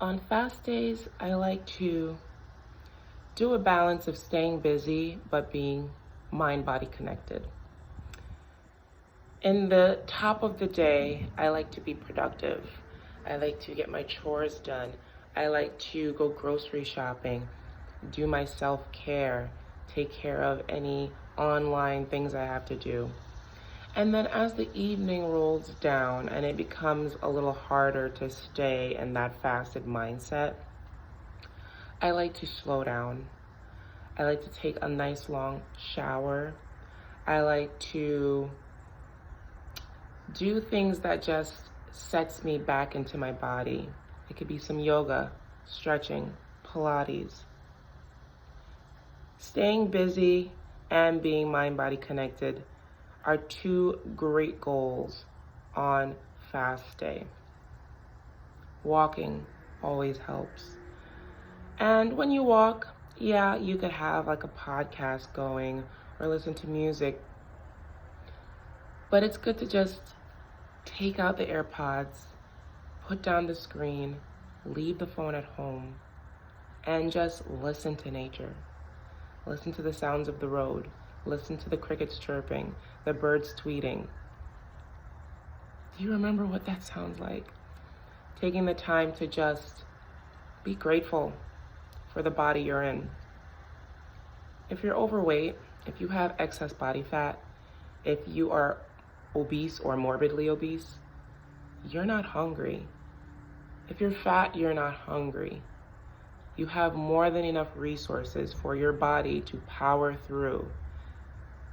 On fast days, I like to do a balance of staying busy but being mind-body connected. In the top of the day, I like to be productive. I like to get my chores done. I like to go grocery shopping, do my self-care, take care of any online things I have to do. And then as the evening rolls down and it becomes a little harder to stay in that fasted mindset, I like to slow down. I like to take a nice long shower. I like to do things that just sets me back into my body. It could be some yoga, stretching, Pilates. Staying busy and being mind-body connected are two great goals on fast day. Walking always helps. And when you walk, yeah, you could have like a podcast going or listen to music. But it's good to just take out the AirPods, put down the screen, leave the phone at home, and just listen to nature. Listen to the sounds of the road. Listen to the crickets chirping, the birds tweeting. Do you remember what that sounds like? Taking the time to just be grateful for the body you're in. If you're overweight, if you have excess body fat, if you are obese or morbidly obese, you're not hungry. If you're fat, you're not hungry. You have more than enough resources for your body to power through.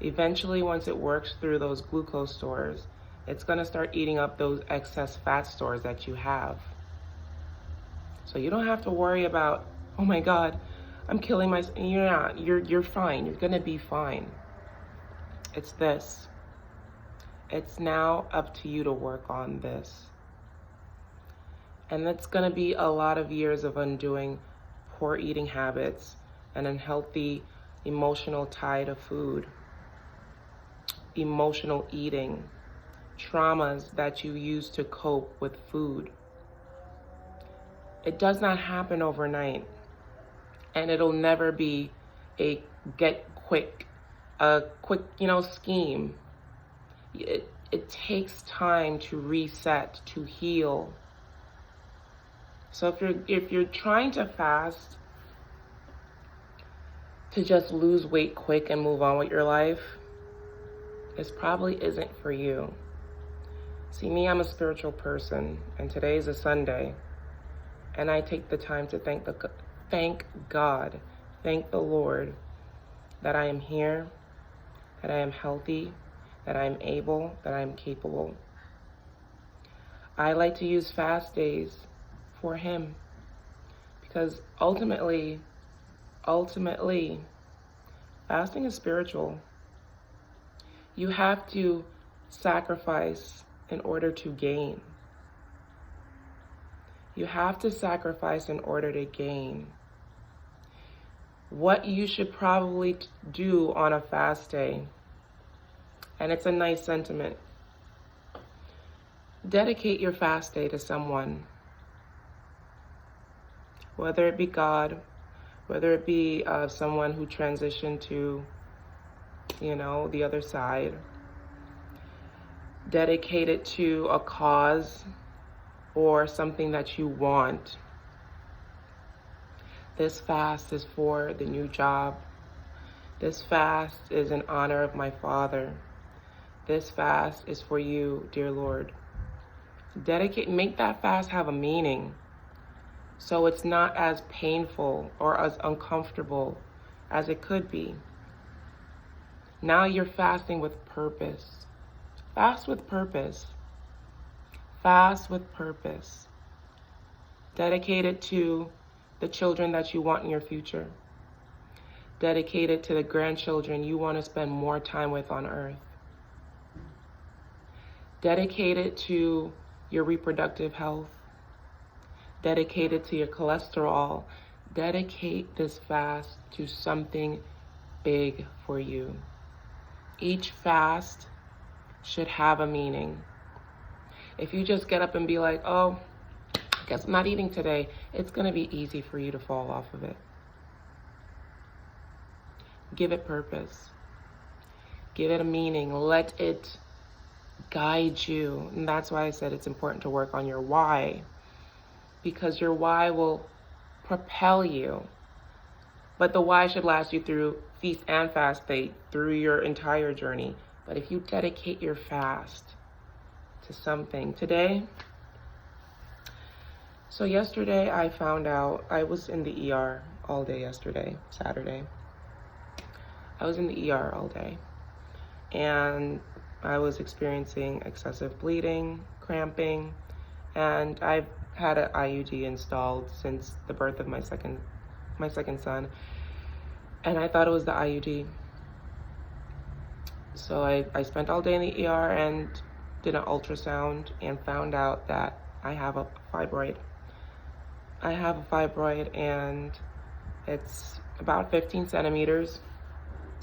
Eventually, once it works through those glucose stores, it's gonna start eating up those excess fat stores that you have. So you don't have to worry about, oh my God, I'm killing myself. You're not, you're fine, you're gonna be fine. It's this. It's now up to you to work on this. And that's gonna be a lot of years of undoing poor eating habits and unhealthy emotional tie to food, emotional eating, traumas that you use to cope with food. It does not happen overnight, and it'll never be a a quick, scheme. It takes time to reset, to heal. So if you're trying to fast to just lose weight quick and move on with your life, this probably isn't for you. See, me, I'm a spiritual person, and today is a Sunday, and I take the time to thank God, thank the Lord that I am here, that I am healthy, that I am able, that I am capable. I like to use fast days for Him, because ultimately, fasting is spiritual. You have to sacrifice in order to gain. You have to sacrifice in order to gain. What you should probably do on a fast day, and it's a nice sentiment, dedicate your fast day to someone. Whether it be God, whether it be someone who transitioned to, the other side. Dedicate it to a cause or something that you want. This fast is for the new job. This fast is in honor of my Father. This fast is for you, dear Lord. Make that fast have a meaning, so it's not as painful or as uncomfortable as it could be. Now you're fasting with purpose. Fast with purpose. Fast with purpose. Dedicate it to the children that you want in your future. Dedicate it to the grandchildren you want to spend more time with on earth. Dedicate it to your reproductive health. Dedicate it to your cholesterol. Dedicate this fast to something big for you. Each fast should have a meaning. If you just get up and be like, oh, Guess I'm not eating today. It's going to be easy for you to fall off of it. Give it purpose. Give it a meaning. Let it guide you. And that's why I said it's important to work on your why, because your why will propel you. But the why should last you through feast and fast day, through your entire journey. But if you dedicate your fast to something today, so yesterday I found out I was in the ER all day yesterday, Saturday. I was in the ER all day, and I was experiencing excessive bleeding, cramping, and I've had an IUD installed since the birth of my second son, and I thought it was the IUD. So I spent all day in the ER and did an ultrasound and found out that I have a fibroid. And it's about 15 centimeters,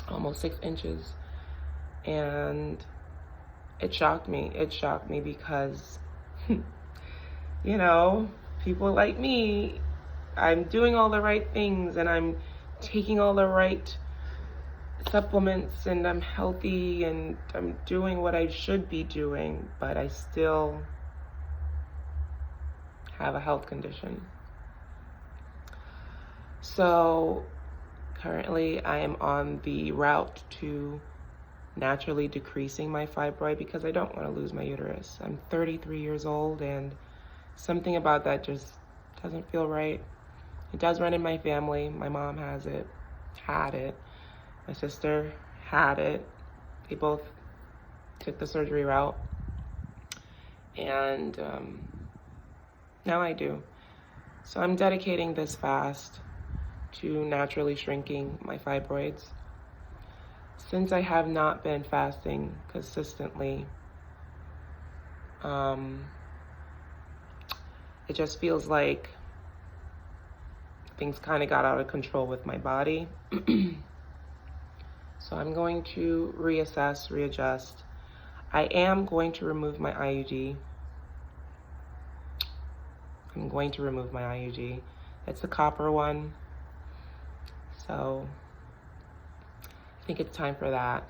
almost 6 inches. And it shocked me. It shocked me because, you know, people like me, I'm doing all the right things and I'm taking all the right supplements and I'm healthy and I'm doing what I should be doing, but I still have a health condition. So currently I am on the route to naturally decreasing my fibroid because I don't want to lose my uterus. I'm 33 years old and something about that just doesn't feel right. It does run in my family. My mom had it. My sister had it. They both took the surgery route. And now I do. So I'm dedicating this fast to naturally shrinking my fibroids. Since I have not been fasting consistently, it just feels like things kind of got out of control with my body. So I'm going to reassess, readjust. I am going to remove my IUD. It's the copper one. So I think it's time for that.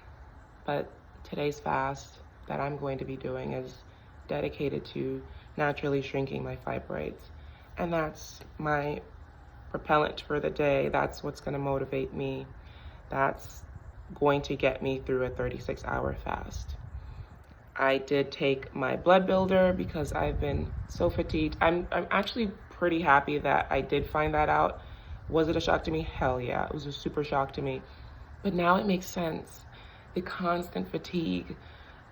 But today's fast that I'm going to be doing is dedicated to naturally shrinking my fibroids. And that's my propellant for the day. That's what's going to motivate me. That's going to get me through a 36-hour fast. I did take my blood builder because I've been so fatigued. I'm actually pretty happy that I did find that out. Was it a shock to me? Hell yeah, it was a super shock to me. But now it makes sense. The constant fatigue,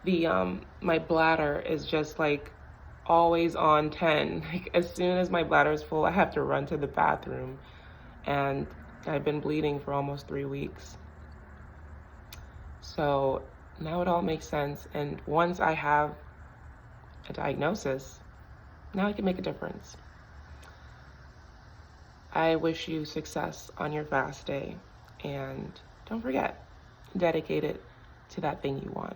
my bladder is just like always on 10. Like as soon as my bladder is full, I have to run to the bathroom. And I've been bleeding for almost 3 weeks. So now it all makes sense. And once I have a diagnosis, now I can make a difference. I wish you success on your fast day. And don't forget, dedicate it to that thing you want.